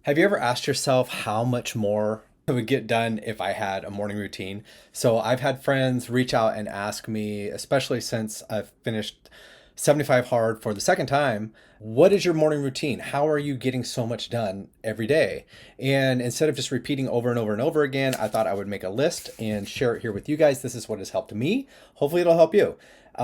Have you ever asked yourself how much more I would get done if I had a morning routine? So I've had friends reach out and ask me, especially since I've finished 75 hard for the second time, what is your morning routine? How are you getting so much done every day? And instead of just repeating over and over and over again, I thought I would make a list and share it here with you guys. This is what has helped me. Hopefully it'll help you.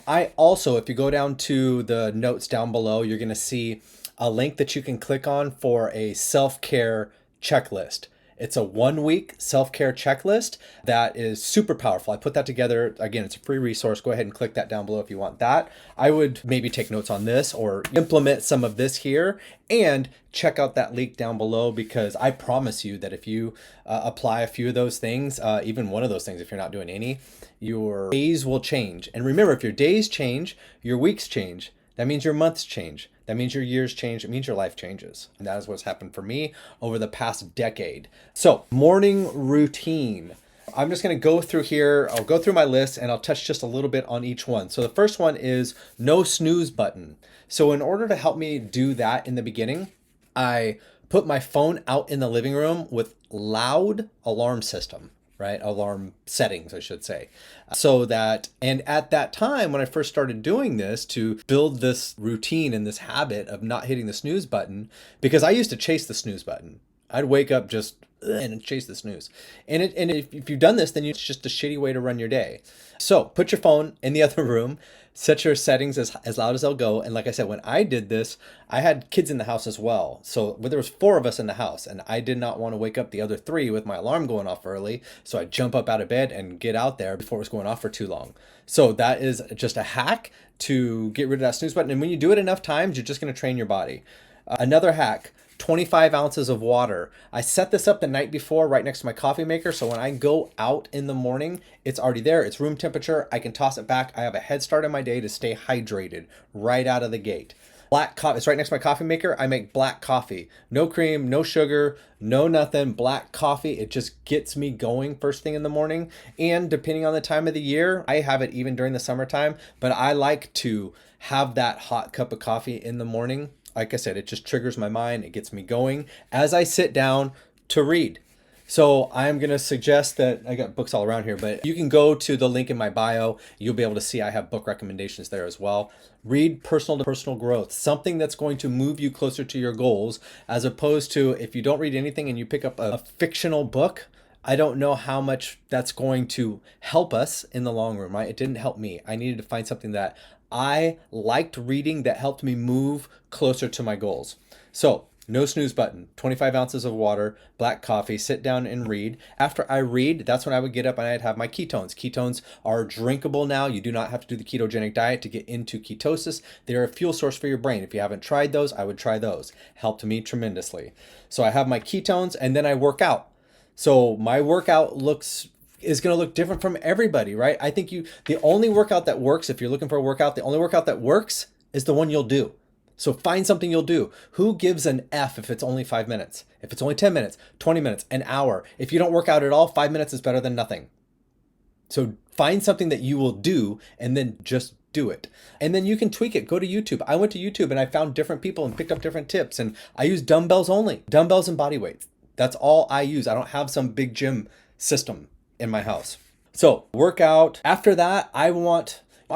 I also, if you go down to the notes down below, you're going to see a link that you can click on for a self-care checklist. It's a 1 week self-care checklist that is super powerful. I put that together. Again, it's a free resource. Go ahead and click that down below if you want that. I would maybe take notes on this or implement some of this here and check out that link down below, because I promise you that if you apply a few of those things, even one of those things, if you're not doing any, your days will change. And remember, if your days change, your weeks change. That means your months change. That means your years change. It means your life changes. And that is what's happened for me over the past decade. So, morning routine. I'm just going to go through here. I'll go through my list and I'll touch just a little bit on each one. So, the first one is no snooze button. So, in order to help me do that in the beginning, I put my phone out in the living room with loud alarm system, right? Alarm settings, I should say. So that, and at that time, when I first started doing this to build this routine and this habit of not hitting the snooze button, because I used to chase the snooze button. I'd wake up just and chase the snooze. And if you've done this, then it's just a shitty way to run your day. So put your phone in the other room, set your settings as loud as they'll go. And like I said, when I did this, I had kids in the house as well. So there was 4 of us in the house, and I did not want to wake up the other 3 with my alarm going off early. So I jump up out of bed and get out there before it was going off for too long. So that is just a hack to get rid of that snooze button. And when you do it enough times, you're just going to train your body. Another hack, 25 ounces of water. I set this up the night before right next to my coffee maker. So when I go out in the morning, it's already there. It's room temperature. I can toss it back. I have a head start in my day to stay hydrated right out of the gate. Black coffee. It's right next to my coffee maker. I make black coffee. No cream, no sugar, no nothing. Black coffee. It just gets me going first thing in the morning. And depending on the time of the year, I have it even during the summertime. But I like to have that hot cup of coffee in the morning. Like I said, it just triggers my mind. It gets me going as I sit down to read. So I'm going to suggest that I got books all around here, but you can go to the link in my bio. You'll be able to see I have book recommendations there as well. Read personal to personal growth, something that's going to move you closer to your goals, as opposed to if you don't read anything and you pick up a fictional book. I don't know how much that's going to help us in the long run, right? It didn't help me. I needed to find something that I liked reading that helped me move closer to my goals. So, no snooze button, 25 ounces of water, black coffee, sit down and read. After I read, that's when I would get up and I'd have my ketones. Ketones are drinkable now. You do not have to do the ketogenic diet to get into ketosis. They're a fuel source for your brain. If you haven't tried those, I would try those. Helped me tremendously. So I have my ketones and then I work out. So my workout is going to look different from everybody, right? I think the only workout that works, if you're looking for a workout, the only workout that works is the one you'll do. So find something you'll do. Who gives an F if it's only 5 minutes? If it's only 10 minutes, 20 minutes, an hour. If you don't work out at all, 5 minutes is better than nothing. So find something that you will do and then just do it. And then you can tweak it. Go to YouTube. I went to YouTube and I found different people and picked up different tips. And I use dumbbells only, dumbbells and body weights. That's all I use. I don't have some big gym system in my house. So workout. After that, I'm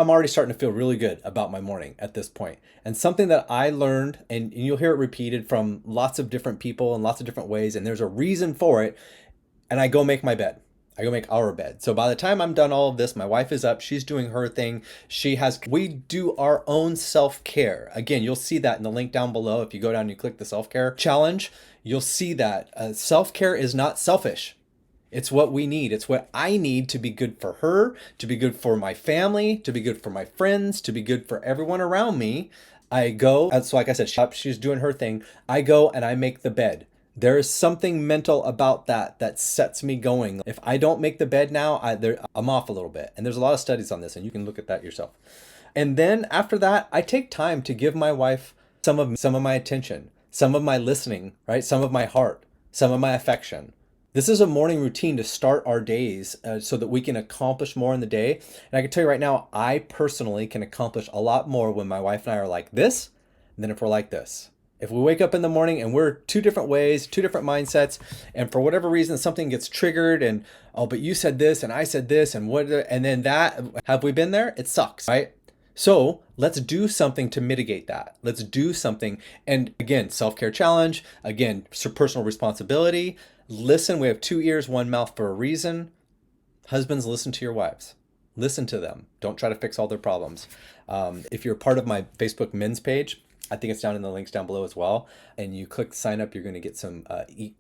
already starting to feel really good about my morning at this point. And something that I learned, and you'll hear it repeated from lots of different people in lots of different ways, and there's a reason for it, and I go make my bed. I go make our bed. So by the time I'm done all of this, my wife is up, she's doing her thing. We do our own self-care. Again, you'll see that in the link down below. If you go down and you click the self-care challenge, you'll see that self-care is not selfish. It's what we need. It's what I need to be good for her, to be good for my family, to be good for my friends, to be good for everyone around me. I go, so like I said, she's doing her thing. I go and I make the bed. There is something mental about that sets me going. If I don't make the bed now, I'm off a little bit. And there's a lot of studies on this, and you can look at that yourself. And then after that, I take time to give my wife some of my attention, some of my listening, right? Some of my heart, some of my affection. This is a morning routine to start our days so that we can accomplish more in the day. And I can tell you right now, I personally can accomplish a lot more when my wife and I are like this than if we're like this. If we wake up in the morning and we're two different ways, two different mindsets, and for whatever reason something gets triggered and oh, but you said this and I said this and what, and then that, have we been there? It sucks, right? So let's do something to mitigate that. Let's do something. And again, self-care challenge, again, personal responsibility. Listen, we have 2 ears, 1 mouth for a reason. Husbands, listen to your wives. Listen to them. Don't try to fix all their problems. If you're part of my Facebook men's page, I think it's down in the links down below as well. And you click sign up, you're going to get some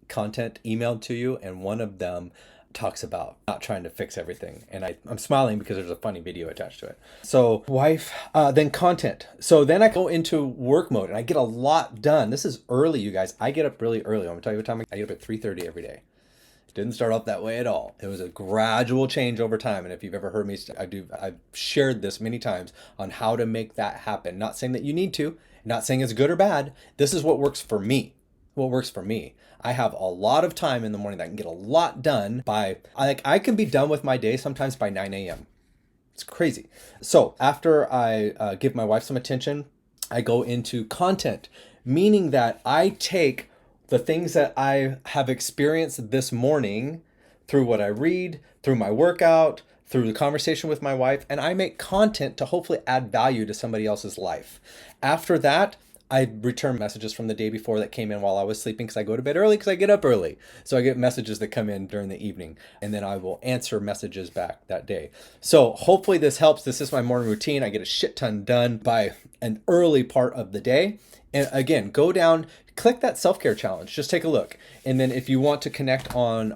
content emailed to you. And one of them talks about not trying to fix everything. And I'm smiling because there's a funny video attached to it. So wife, then content. So then I go into work mode and I get a lot done. This is early, you guys. I get up really early. I'm going to tell you what time I get up at 3:30 every day. Didn't start off that way at all. It was a gradual change over time. And if you've ever heard me, I've shared this many times on how to make that happen. Not saying that you need to, not saying it's good or bad. This is what works for me. What works for me. I have a lot of time in the morning that I can get a lot done by, I can be done with my day sometimes by 9 a.m. It's crazy. So after I give my wife some attention, I go into content, meaning that I take the things that I have experienced this morning through what I read, through my workout, through the conversation with my wife, and I make content to hopefully add value to somebody else's life. After that, I return messages from the day before that came in while I was sleeping because I go to bed early because I get up early. So I get messages that come in during the evening and then I will answer messages back that day. So hopefully this helps. This is my morning routine. I get a shit ton done by an early part of the day. And again, go down, click that self-care challenge. Just take a look. And then if you want to connect on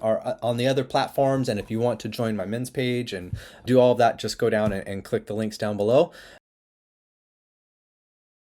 the other platforms and if you want to join my men's page and do all of that, just go down and click the links down below.